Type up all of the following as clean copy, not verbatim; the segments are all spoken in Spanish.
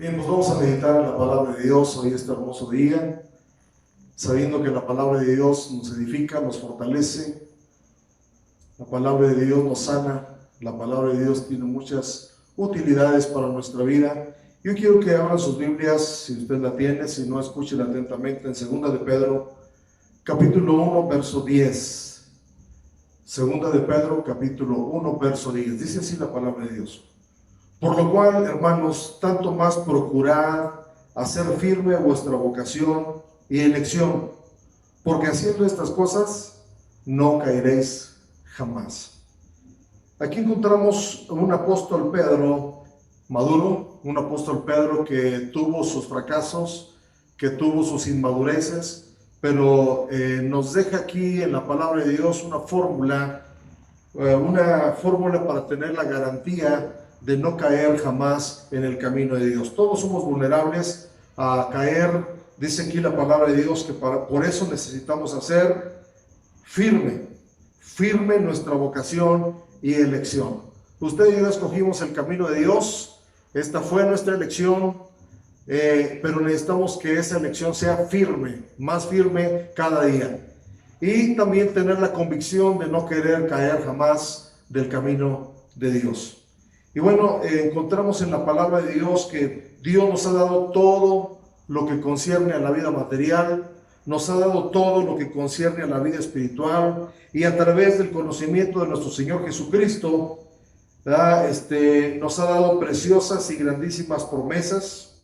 Bien, pues vamos a meditar en la palabra de Dios hoy este hermoso día, sabiendo que la palabra de Dios nos edifica, nos fortalece, la palabra de Dios nos sana, la palabra de Dios tiene muchas utilidades para nuestra vida. Yo quiero que abran sus Biblias, si usted la tiene, si no, escúchela atentamente en 2 de Pedro, capítulo 1, verso 10. 2 de Pedro, capítulo 1, verso 10. Dice así la palabra de Dios. Por lo cual, hermanos, tanto más procurad hacer firme vuestra vocación y elección, porque haciendo estas cosas no caeréis jamás. Aquí encontramos un apóstol Pedro maduro, un apóstol Pedro que tuvo sus fracasos, que tuvo sus inmadureces, pero nos deja aquí en la palabra de Dios una fórmula para tener la garantía de no caer jamás en el camino de Dios. Todos somos vulnerables a caer. Dice aquí la palabra de Dios que por eso necesitamos hacer firme nuestra vocación y elección. Usted y yo escogimos el camino de Dios, esta fue nuestra elección, pero necesitamos que esa elección sea firme, más firme cada día. Y también tener la convicción de no querer caer jamás del camino de Dios. Y bueno, encontramos en la palabra de Dios que Dios nos ha dado todo lo que concierne a la vida material, nos ha dado todo lo que concierne a la vida espiritual, y a través del conocimiento de nuestro Señor Jesucristo, nos ha dado preciosas y grandísimas promesas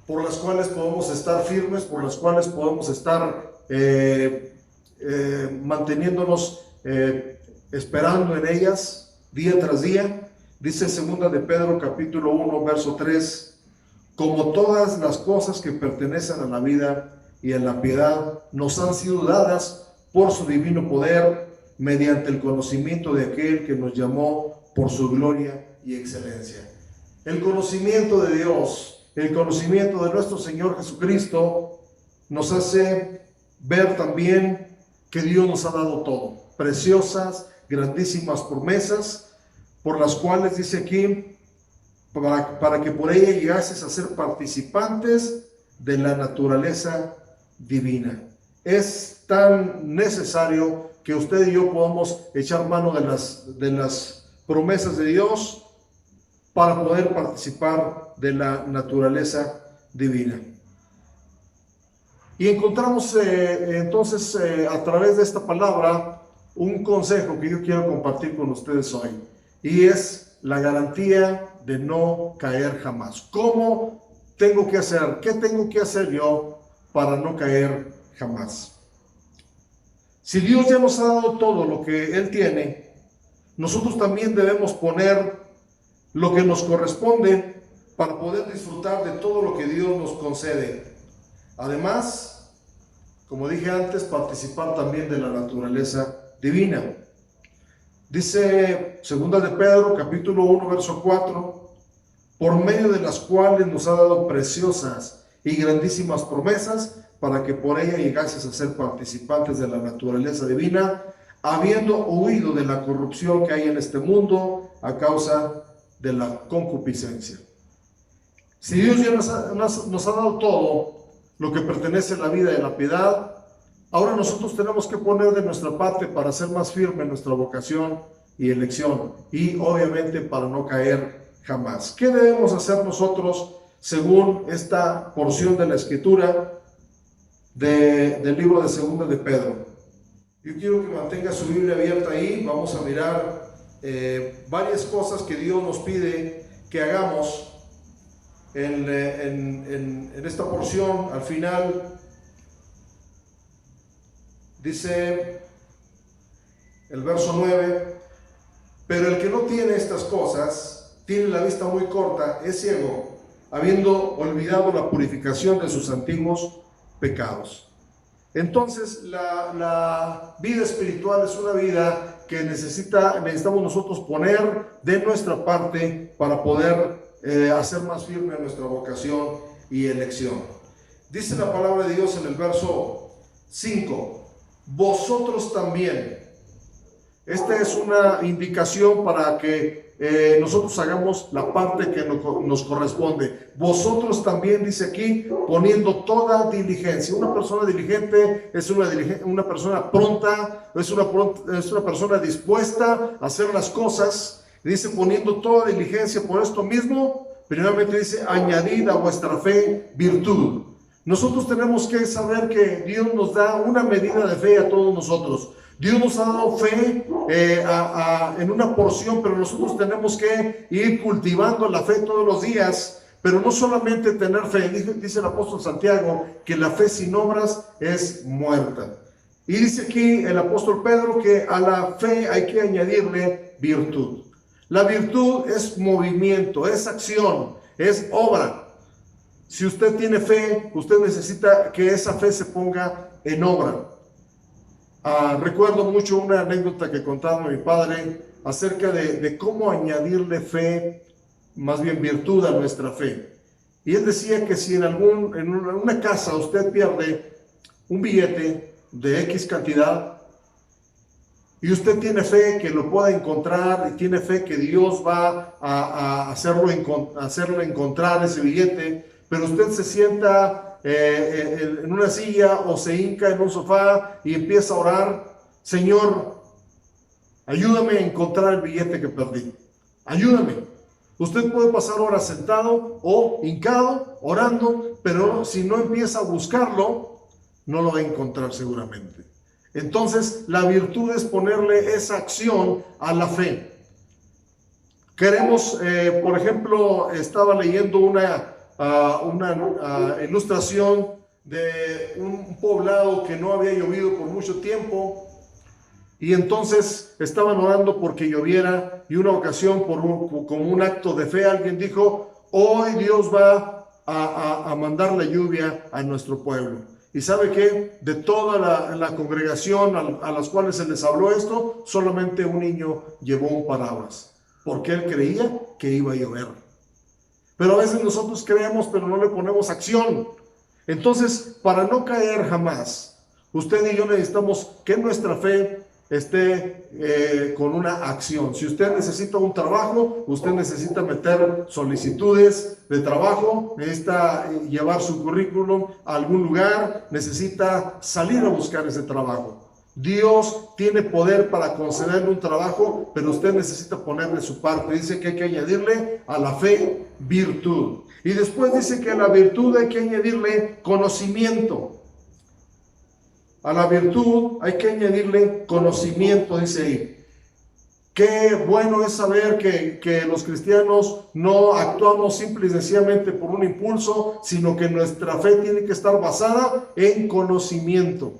por las cuales podemos estar firmes, por las cuales podemos estar manteniéndonos esperando en ellas día tras día. Dice 2 de Pedro capítulo 1 verso 3: como todas las cosas que pertenecen a la vida y a la piedad nos han sido dadas por su divino poder, mediante el conocimiento de aquel que nos llamó por su gloria y excelencia. El conocimiento de Dios, el conocimiento de nuestro Señor Jesucristo, nos hace ver también que Dios nos ha dado todo, preciosas, grandísimas promesas, por las cuales dice aquí, para que por ella llegases a ser participantes de la naturaleza divina. Es tan necesario que usted y yo podamos echar mano de las promesas de Dios para poder participar de la naturaleza divina. Y encontramos entonces a través de esta palabra un consejo que yo quiero compartir con ustedes hoy, y es la garantía de no caer jamás. ¿Cómo tengo que hacer? ¿Qué tengo que hacer yo para no caer jamás? Si Dios ya nos ha dado todo lo que Él tiene, nosotros también debemos poner lo que nos corresponde para poder disfrutar de todo lo que Dios nos concede. Además, como dije antes, participar también de la naturaleza divina. Dice 2 de Pedro, capítulo 1, verso 4, por medio de las cuales nos ha dado preciosas y grandísimas promesas, para que por ella llegases a ser participantes de la naturaleza divina, habiendo huido de la corrupción que hay en este mundo a causa de la concupiscencia. Si Dios ya nos ha dado todo lo que pertenece a la vida y a la piedad, ahora nosotros tenemos que poner de nuestra parte para ser más firme en nuestra vocación y elección, y obviamente para no caer jamás. ¿Qué debemos hacer nosotros según esta porción de la Escritura del libro de 2 de Pedro? Yo quiero que mantenga su Biblia abierta ahí. Vamos a mirar varias cosas que Dios nos pide que hagamos en esta porción. Al final dice el verso 9: pero el que no tiene estas cosas tiene la vista muy corta, es ciego, habiendo olvidado la purificación de sus antiguos pecados. Entonces la vida espiritual es una vida que necesitamos nosotros poner de nuestra parte para poder hacer más firme nuestra vocación y elección. Dice la palabra de Dios en el verso 5: vosotros también. Esta es una indicación para que nosotros hagamos la parte que nos corresponde. Vosotros también, dice aquí, poniendo toda diligencia. Una persona diligente es una persona pronta, es una persona dispuesta a hacer las cosas. Dice, poniendo toda diligencia por esto mismo, primeramente dice, añadid a vuestra fe virtud. Nosotros tenemos que saber que Dios nos da una medida de fe a todos nosotros. Dios nos ha dado fe en una porción, pero nosotros tenemos que ir cultivando la fe todos los días. Pero no solamente tener fe, dice el apóstol Santiago, que la fe sin obras es muerta. Y dice aquí el apóstol Pedro que a la fe hay que añadirle virtud. La virtud es movimiento, es acción, es obra. Si usted tiene fe, usted necesita que esa fe se ponga en obra. Recuerdo mucho una anécdota que contaba mi padre acerca de cómo añadirle fe, más bien virtud a nuestra fe. Y él decía que si en una casa usted pierde un billete de X cantidad y usted tiene fe que lo pueda encontrar y tiene fe que Dios va a hacerlo encontrar ese billete, pero usted se sienta en una silla o se hinca en un sofá y empieza a orar, Señor, ayúdame a encontrar el billete que perdí, ayúdame. Usted puede pasar horas sentado o hincado, orando, pero si no empieza a buscarlo, no lo va a encontrar seguramente. Entonces, la virtud es ponerle esa acción a la fe. Queremos, por ejemplo, estaba leyendo una ilustración de un poblado que no había llovido por mucho tiempo, y entonces estaban orando porque lloviera, y una ocasión como un acto de fe alguien dijo, hoy Dios va a mandar la lluvia a nuestro pueblo. Y ¿sabe qué? De toda la congregación a las cuales se les habló esto, solamente un niño llevó un paraguas, porque él creía que iba a llover. Pero a veces nosotros creemos, pero no le ponemos acción. Entonces, para no caer jamás, usted y yo necesitamos que nuestra fe esté con una acción. Si usted necesita un trabajo, usted necesita meter solicitudes de trabajo, necesita llevar su currículum a algún lugar, necesita salir a buscar ese trabajo. Dios tiene poder para concederle un trabajo, pero usted necesita ponerle su parte. Dice que hay que añadirle a la fe virtud. Y después dice que a la virtud hay que añadirle conocimiento. A la virtud hay que añadirle conocimiento, dice ahí. Qué bueno es saber que los cristianos no actuamos simple y sencillamente por un impulso, sino que nuestra fe tiene que estar basada en conocimiento.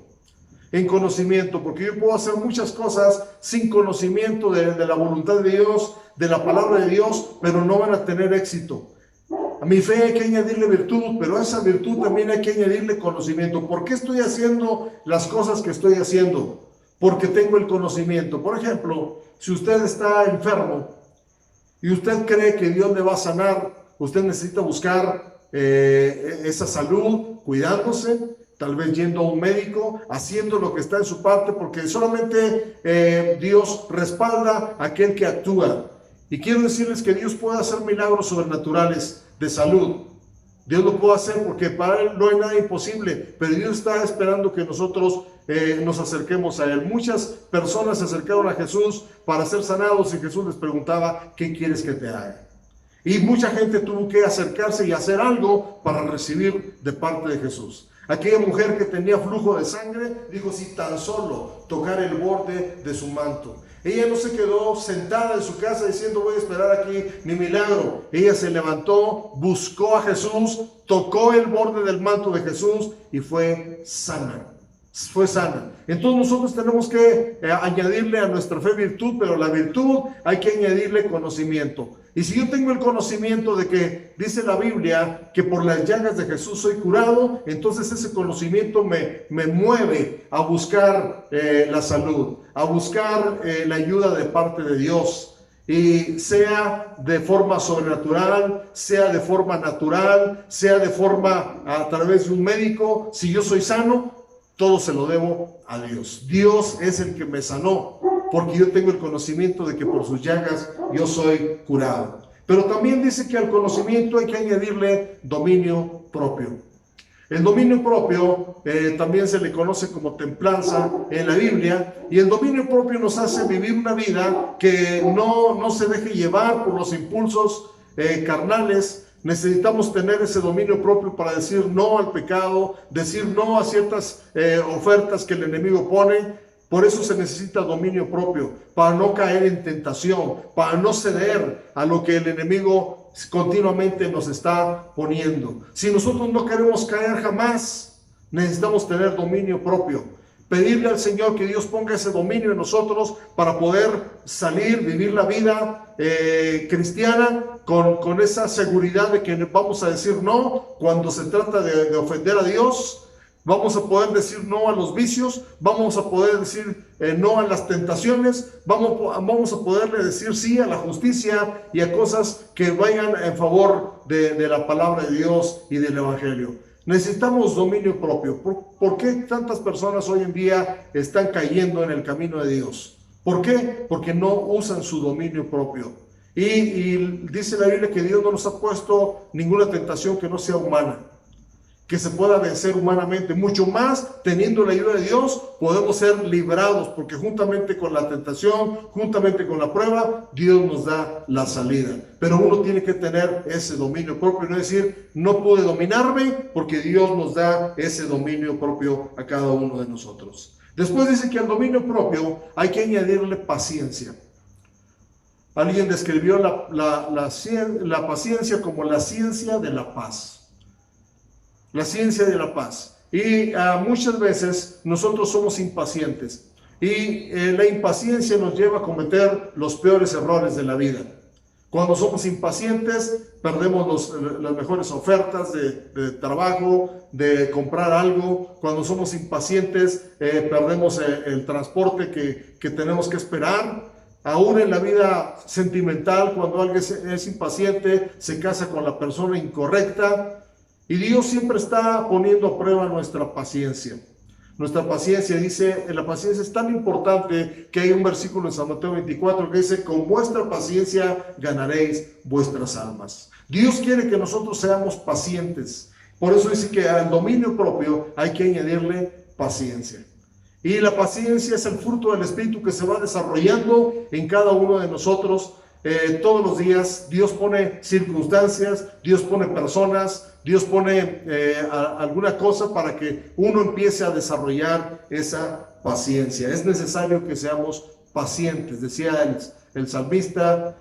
En conocimiento, porque yo puedo hacer muchas cosas sin conocimiento de la voluntad de Dios, de la palabra de Dios, pero no van a tener éxito. A mi fe hay que añadirle virtud, pero a esa virtud también hay que añadirle conocimiento. ¿Por qué estoy haciendo las cosas que estoy haciendo? Porque tengo el conocimiento. Por ejemplo, si usted está enfermo y usted cree que Dios le va a sanar, usted necesita buscar esa salud, cuidándose, tal vez yendo a un médico, haciendo lo que está en su parte, porque solamente Dios respalda a aquel que actúa. Y quiero decirles que Dios puede hacer milagros sobrenaturales de salud. Dios lo puede hacer porque para Él no hay nada imposible, pero Dios está esperando que nosotros nos acerquemos a Él. Muchas personas se acercaron a Jesús para ser sanados y Jesús les preguntaba, ¿qué quieres que te haga? Y mucha gente tuvo que acercarse y hacer algo para recibir de parte de Jesús. Aquella mujer que tenía flujo de sangre dijo, si tan solo tocar el borde de su manto. Ella no se quedó sentada en su casa diciendo, voy a esperar aquí mi milagro. Ella se levantó, buscó a Jesús, tocó el borde del manto de Jesús y fue sana. Fue sana. Entonces nosotros tenemos que añadirle a nuestra fe virtud, pero la virtud hay que añadirle conocimiento. Y si yo tengo el conocimiento de que dice la Biblia que por las llagas de Jesús soy curado, entonces ese conocimiento me mueve a buscar la salud, a buscar la ayuda de parte de Dios. Y sea de forma sobrenatural, sea de forma natural, sea de forma a través de un médico, si yo soy sano, todo se lo debo a Dios. Dios es el que me sanó. porque yo tengo el conocimiento de que por sus llagas yo soy curado. Pero también dice que al conocimiento hay que añadirle dominio propio. El dominio propio también se le conoce como templanza en la Biblia, y el dominio propio nos hace vivir una vida que no se deje llevar por los impulsos carnales. Necesitamos tener ese dominio propio para decir no al pecado, decir no a ciertas ofertas que el enemigo pone. Por eso se necesita dominio propio, para no caer en tentación, para no ceder a lo que el enemigo continuamente nos está poniendo. Si nosotros no queremos caer jamás, necesitamos tener dominio propio. Pedirle al Señor que Dios ponga ese dominio en nosotros para poder salir, vivir la vida cristiana con esa seguridad de que vamos a decir no cuando se trata de ofender a Dios. Vamos a poder decir no a los vicios, vamos a poder decir no a las tentaciones, vamos a poderle decir sí a la justicia y a cosas que vayan en favor de la palabra de Dios y del Evangelio. Necesitamos dominio propio. ¿Por qué tantas personas hoy en día están cayendo en el camino de Dios? ¿Por qué? Porque no usan su dominio propio. Y dice la Biblia que Dios no nos ha puesto ninguna tentación que no sea humana, que se pueda vencer humanamente. Mucho más, teniendo la ayuda de Dios, podemos ser librados, porque juntamente con la tentación, juntamente con la prueba, Dios nos da la salida. Pero uno tiene que tener ese dominio propio, y no decir, no pude dominarme, porque Dios nos da ese dominio propio a cada uno de nosotros. Después dice que al dominio propio hay que añadirle paciencia. Alguien describió la paciencia como la ciencia de la paz. La ciencia de la paz. Y muchas veces nosotros somos impacientes, y la impaciencia nos lleva a cometer los peores errores de la vida. Cuando somos impacientes, perdemos las mejores ofertas de trabajo, de comprar algo. Cuando somos impacientes, perdemos el transporte que tenemos que esperar. Aún en la vida sentimental, cuando alguien es impaciente, se casa con la persona incorrecta. Y Dios siempre está poniendo a prueba nuestra paciencia. Nuestra paciencia, dice, la paciencia es tan importante que hay un versículo en San Mateo 24 que dice, con vuestra paciencia ganaréis vuestras almas. Dios quiere que nosotros seamos pacientes. Por eso dice que al dominio propio hay que añadirle paciencia. Y la paciencia es el fruto del Espíritu que se va desarrollando en cada uno de nosotros. Todos los días Dios pone circunstancias, Dios pone personas, Dios pone alguna cosa para que uno empiece a desarrollar esa paciencia. Es necesario que seamos pacientes. Decía el salmista,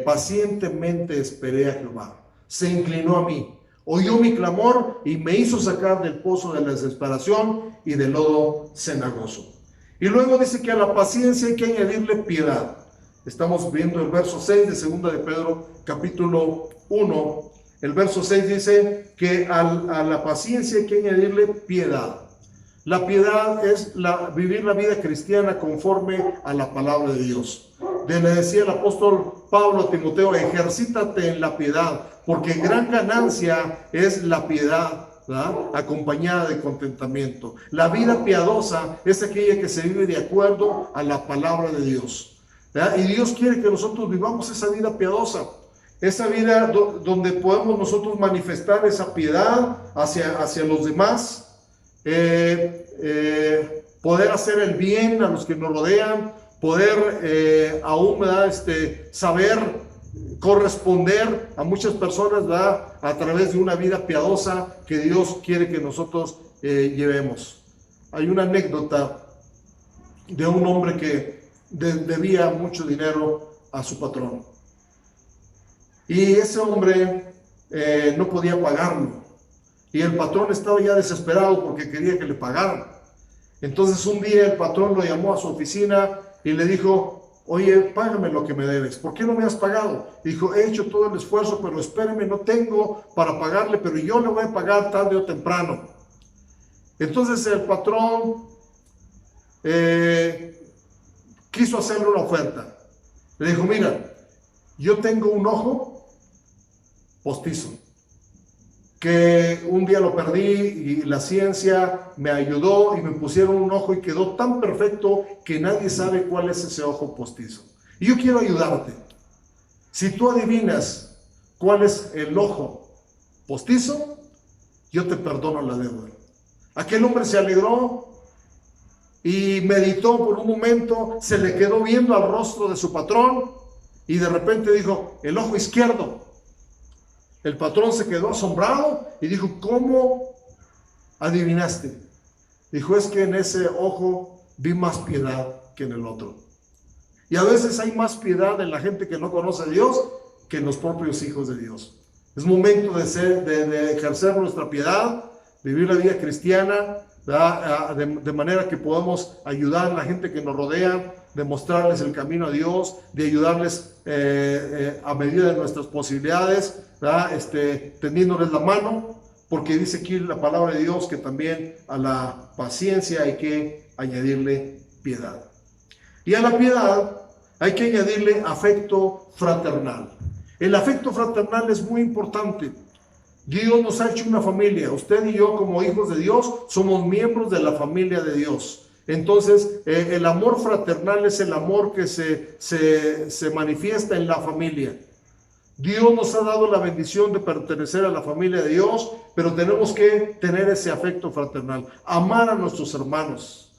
pacientemente esperé a Jehová, se inclinó a mí, oyó mi clamor y me hizo sacar del pozo de la desesperación y del lodo cenagoso. Y luego dice que a la paciencia hay que añadirle piedad. Estamos viendo el verso 6 de 2 de Pedro, capítulo 1. El verso 6 dice que a la paciencia hay que añadirle piedad. La piedad es vivir la vida cristiana conforme a la palabra de Dios. Le decía el apóstol Pablo a Timoteo, ejercítate en la piedad, porque gran ganancia es la piedad, ¿verdad?, acompañada de contentamiento. La vida piadosa es aquella que se vive de acuerdo a la palabra de Dios, ¿verdad? Y Dios quiere que nosotros vivamos esa vida piadosa, esa vida donde podemos nosotros manifestar esa piedad hacia los demás, poder hacer el bien a los que nos rodean, poder aún, ¿verdad?, saber corresponder a muchas personas, ¿verdad?, a través de una vida piadosa que Dios quiere que nosotros llevemos. Hay una anécdota de un hombre que debía mucho dinero a su patrón, y ese hombre no podía pagarlo, y el patrón estaba ya desesperado porque quería que le pagaran. Entonces un día el patrón lo llamó a su oficina y le dijo, oye, págame lo que me debes, ¿por qué no me has pagado? Dijo, he hecho todo el esfuerzo, pero espéreme, no tengo para pagarle, pero yo le voy a pagar tarde o temprano. Entonces el patrón quiso hacerle una oferta. Le dijo, mira, yo tengo un ojo postizo que un día lo perdí y la ciencia me ayudó y me pusieron un ojo y quedó tan perfecto que nadie sabe cuál es ese ojo postizo. Y yo quiero ayudarte. Si tú adivinas cuál es el ojo postizo, yo te perdono la deuda. Aquel hombre se alegró y meditó por un momento, se le quedó viendo al rostro de su patrón y de repente dijo, el ojo izquierdo. El patrón se quedó asombrado y dijo, ¿cómo adivinaste? Dijo, es que en ese ojo vi más piedad que en el otro. Y a veces hay más piedad en la gente que no conoce a Dios que en los propios hijos de Dios. Es momento de ejercer nuestra piedad, vivir la vida cristiana, de manera que podamos ayudar a la gente que nos rodea, de mostrarles el camino a Dios, de ayudarles a medida de nuestras posibilidades, tendiéndoles la mano, porque dice aquí la palabra de Dios que también a la paciencia hay que añadirle piedad. Y a la piedad hay que añadirle afecto fraternal. El afecto fraternal es muy importante. Dios nos ha hecho una familia. Usted y yo, como hijos de Dios, somos miembros de la familia de Dios. Entonces, el amor fraternal es el amor que se manifiesta en la familia. Dios nos ha dado la bendición de pertenecer a la familia de Dios, pero tenemos que tener ese afecto fraternal. Amar a nuestros hermanos,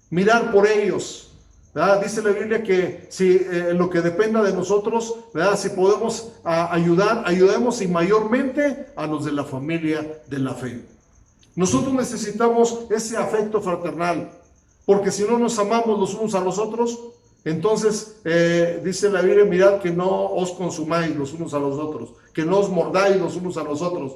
mirar por ellos. ¿Verdad? Dice la Biblia que si lo que dependa de nosotros, ¿verdad? Si podemos ayudar, ayudemos y mayormente a los de la familia de la fe. Nosotros necesitamos ese afecto fraternal, porque si no nos amamos los unos a los otros, entonces dice la Biblia, mirad que no os consumáis los unos a los otros, que no os mordáis los unos a los otros.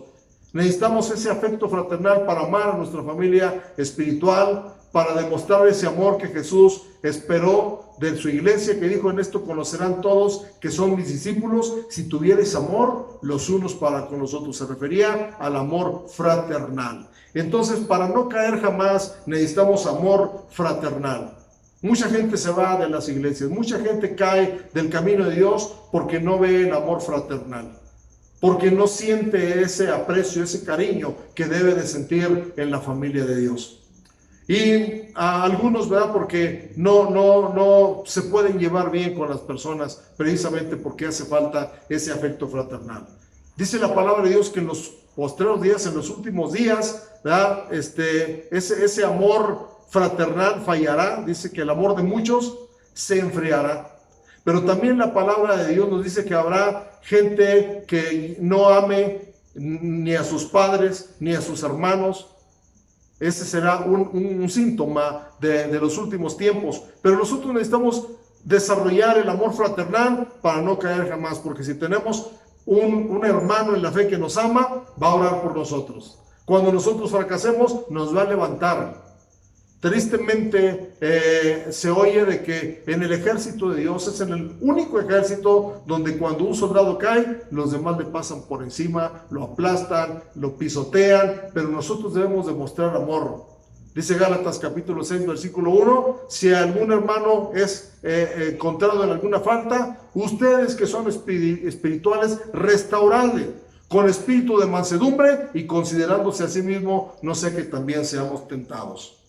Necesitamos ese afecto fraternal para amar a nuestra familia espiritual, para demostrar ese amor que Jesús esperó de su iglesia, que dijo, en esto conocerán todos que son mis discípulos, si tuvierais amor los unos para con los otros. Se refería al amor fraternal. Entonces, para no caer jamás, necesitamos amor fraternal. Mucha gente se va de las iglesias, mucha gente cae del camino de Dios porque no ve el amor fraternal, porque no siente ese aprecio, ese cariño que debe de sentir en la familia de Dios. Y a algunos, ¿verdad? Porque no se pueden llevar bien con las personas, precisamente porque hace falta ese afecto fraternal. Dice la palabra de Dios que en los postreros días, en los últimos días, ¿verdad? Ese amor fraternal fallará. Dice que el amor de muchos se enfriará. Pero también la palabra de Dios nos dice que habrá gente que no ame ni a sus padres, ni a sus hermanos. Ese será un síntoma de los últimos tiempos. Pero nosotros necesitamos desarrollar el amor fraternal para no caer jamás. Porque si tenemos un hermano en la fe que nos ama, va a orar por nosotros. Cuando nosotros fracasemos, nos va a levantar. Tristemente se oye de que en el ejército de Dios es en el único ejército donde cuando un soldado cae, los demás le pasan por encima, lo aplastan, lo pisotean, pero nosotros debemos demostrar amor. Dice Gálatas capítulo 6, versículo 1, si algún hermano es encontrado en alguna falta, ustedes que son espirituales, restauradle con espíritu de mansedumbre y considerándose a sí mismo, no sea que también seamos tentados.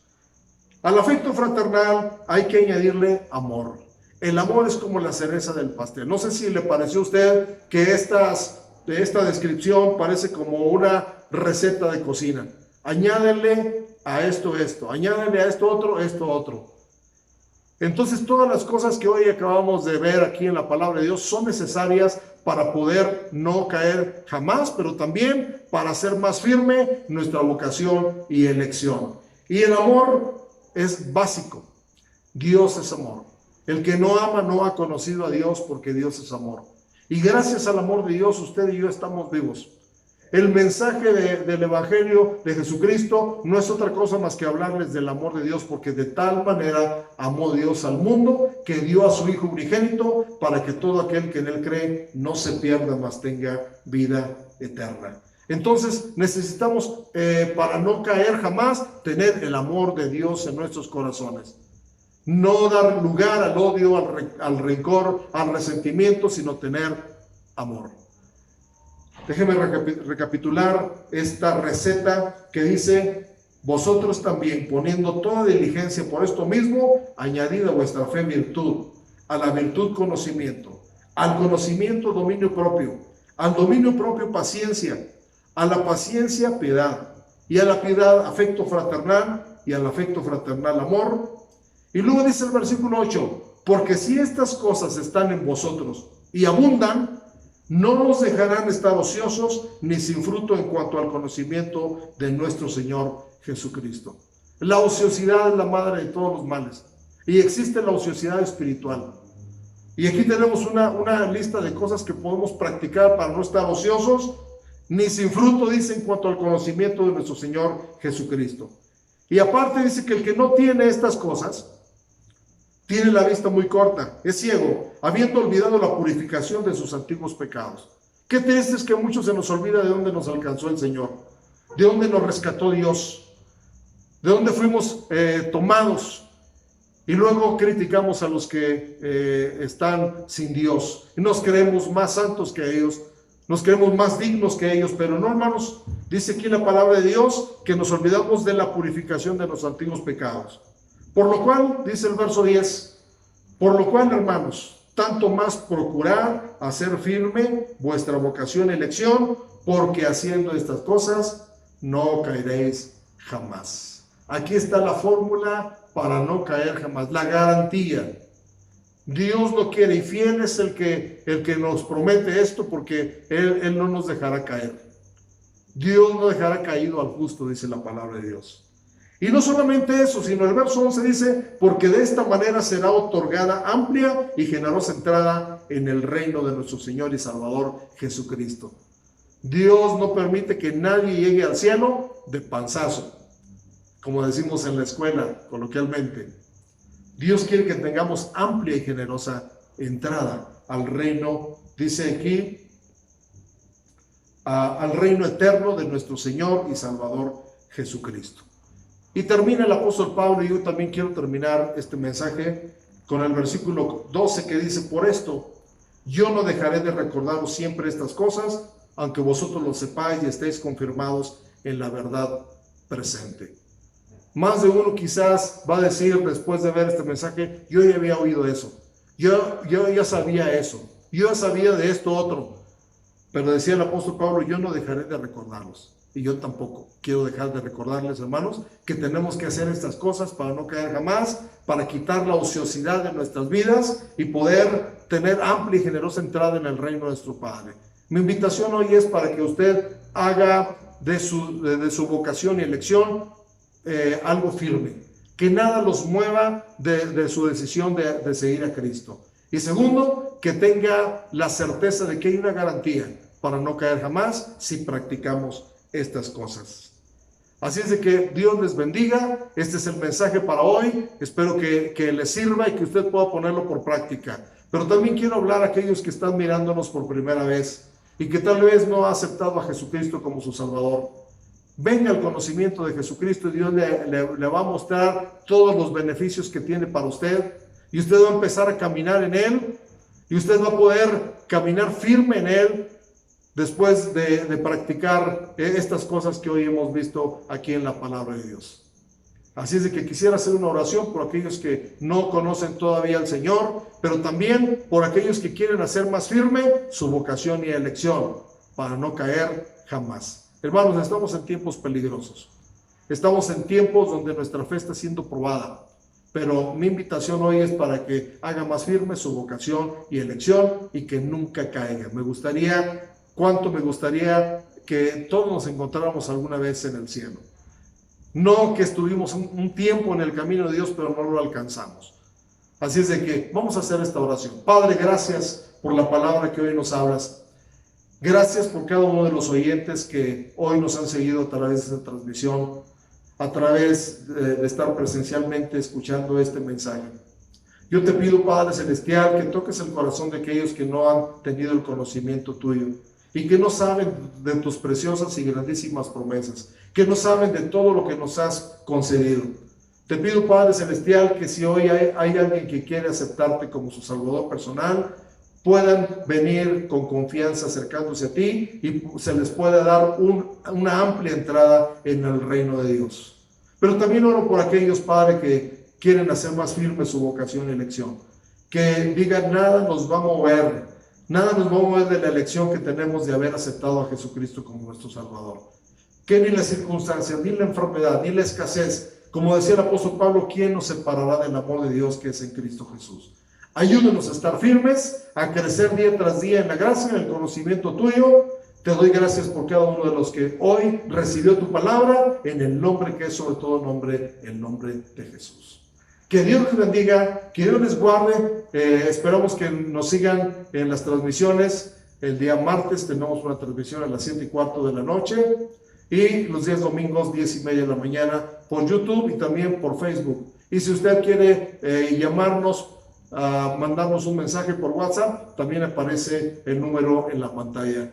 Al afecto fraternal hay que añadirle amor. El amor es como la cereza del pastel. No sé si le pareció a usted que esta descripción parece como una receta de cocina. Añádele a esto, añádele a esto, otro. Entonces todas las cosas que hoy acabamos de ver aquí en la palabra de Dios son necesarias para poder no caer jamás, pero también para hacer más firme nuestra vocación y elección. Y el amor es básico. Dios es amor. El que no ama no ha conocido a Dios, porque Dios es amor. Y gracias al amor de Dios, usted y yo estamos vivos. El mensaje del Evangelio de Jesucristo no es otra cosa más que hablarles del amor de Dios, porque de tal manera amó Dios al mundo que dio a su Hijo unigénito para que todo aquel que en él cree no se pierda, mas tenga vida eterna. Entonces necesitamos, para no caer jamás, tener el amor de Dios en nuestros corazones. No dar lugar al odio, al rencor, al resentimiento, sino tener amor. Déjeme recapitular esta receta que dice: vosotros también, poniendo toda diligencia por esto mismo, añadid a vuestra fe virtud, a la virtud conocimiento, al conocimiento dominio propio, al dominio propio paciencia, a la paciencia piedad, y a la piedad afecto fraternal, y al afecto fraternal amor. Y luego dice el versículo 8: porque si estas cosas están en vosotros y abundan, no os dejarán estar ociosos ni sin fruto en cuanto al conocimiento de nuestro Señor Jesucristo. La ociosidad es la madre de todos los males, y existe la ociosidad espiritual. Y aquí tenemos una lista de cosas que podemos practicar para no estar ociosos ni sin fruto, dice, en cuanto al conocimiento de nuestro Señor Jesucristo. Y aparte dice que el que no tiene estas cosas tiene la vista muy corta, es ciego, habiendo olvidado la purificación de sus antiguos pecados. Qué triste es que a muchos se nos olvida de dónde nos alcanzó el Señor, de dónde nos rescató Dios, de dónde fuimos tomados, y luego criticamos a los que están sin Dios, y nos creemos más santos que ellos, nos creemos más dignos que ellos, pero no, hermanos. Dice aquí la palabra de Dios que nos olvidamos de la purificación de los antiguos pecados. Por lo cual, dice el verso 10, por lo cual, hermanos, tanto más procurar hacer firme vuestra vocación y elección, porque haciendo estas cosas no caeréis jamás. Aquí está la fórmula para no caer jamás, la garantía. Dios lo quiere, y fiel es el que nos promete esto, porque Él no nos dejará caer. Dios no dejará caído al justo, dice la palabra de Dios. Y no solamente eso, sino el verso 11 dice: porque de esta manera será otorgada amplia y generosa entrada en el reino de nuestro Señor y Salvador Jesucristo. Dios no permite que nadie llegue al cielo de panzazo, como decimos en la escuela coloquialmente. Dios quiere que tengamos amplia y generosa entrada al reino, dice aquí, al reino eterno de nuestro Señor y Salvador Jesucristo. Y termina el apóstol Pablo, y yo también quiero terminar este mensaje con el versículo 12 que dice: por esto yo no dejaré de recordaros siempre estas cosas, aunque vosotros lo sepáis y estéis confirmados en la verdad presente. Más de uno quizás va a decir, después de ver este mensaje: yo ya había oído eso, yo ya sabía eso, yo ya sabía de esto otro. Pero decía el apóstol Pablo: yo no dejaré de recordarlos. Y yo tampoco quiero dejar de recordarles, hermanos, que tenemos que hacer estas cosas para no caer jamás, para quitar la ociosidad de nuestras vidas y poder tener amplia y generosa entrada en el reino de nuestro Padre. Mi invitación hoy es para que usted haga de su vocación y elección algo firme, que nada los mueva de su decisión de seguir a Cristo. Y segundo, que tenga la certeza de que hay una garantía para no caer jamás si practicamos estas cosas. Así es de que Dios les bendiga. Este es el mensaje para hoy. Espero que les sirva y que usted pueda ponerlo por práctica. Pero también quiero hablar a aquellos que están mirándonos por primera vez y que tal vez no ha aceptado a Jesucristo como su Salvador. Venga al conocimiento de Jesucristo y Dios le va a mostrar todos los beneficios que tiene para usted, y usted va a empezar a caminar en Él, y usted va a poder caminar firme en Él después de practicar estas cosas que hoy hemos visto aquí en la palabra de Dios. Así es de que quisiera hacer una oración por aquellos que no conocen todavía al Señor, pero también por aquellos que quieren hacer más firme su vocación y elección para no caer jamás. Hermanos, estamos en tiempos peligrosos. Estamos en tiempos donde nuestra fe está siendo probada. Pero mi invitación hoy es para que haga más firme su vocación y elección y que nunca caiga. Cuánto me gustaría que todos nos encontráramos alguna vez en el cielo. No que estuvimos un tiempo en el camino de Dios, pero no lo alcanzamos. Así es de que vamos a hacer esta oración. Padre, gracias por la palabra que hoy nos hablas. Gracias por cada uno de los oyentes que hoy nos han seguido a través de esta transmisión, a través de estar presencialmente escuchando este mensaje. Yo te pido, Padre Celestial, que toques el corazón de aquellos que no han tenido el conocimiento tuyo y que no saben de tus preciosas y grandísimas promesas, que no saben de todo lo que nos has concedido. Te pido, Padre Celestial, que si hoy hay alguien que quiere aceptarte como su Salvador personal, puedan venir con confianza acercándose a ti y se les pueda dar una amplia entrada en el reino de Dios. Pero también oro por aquellos, Padre, que quieren hacer más firme su vocación y elección. Que digan, nada nos va a mover de la elección que tenemos de haber aceptado a Jesucristo como nuestro Salvador. Que ni las circunstancias, ni la enfermedad, ni la escasez, como decía el apóstol Pablo, ¿quién nos separará del amor de Dios que es en Cristo Jesús? Ayúdanos a estar firmes, a crecer día tras día en la gracia, en el conocimiento tuyo. Te doy gracias por cada uno de los que hoy recibió tu palabra, en el nombre que es sobre todo nombre, el nombre de Jesús. Que Dios les bendiga, que Dios les guarde. Esperamos que nos sigan en las transmisiones. El día martes tenemos una transmisión a las 7:15 de la noche y los días domingos 10:30 de la mañana por YouTube y también por Facebook. Y si usted quiere llamarnos, mandarnos un mensaje por WhatsApp, también aparece el número en la pantalla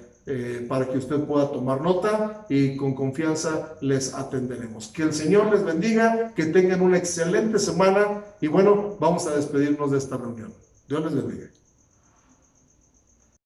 para que usted pueda tomar nota y con confianza les atenderemos. Que el Señor les bendiga, que tengan una excelente semana y bueno, vamos a despedirnos de esta reunión. Dios les bendiga.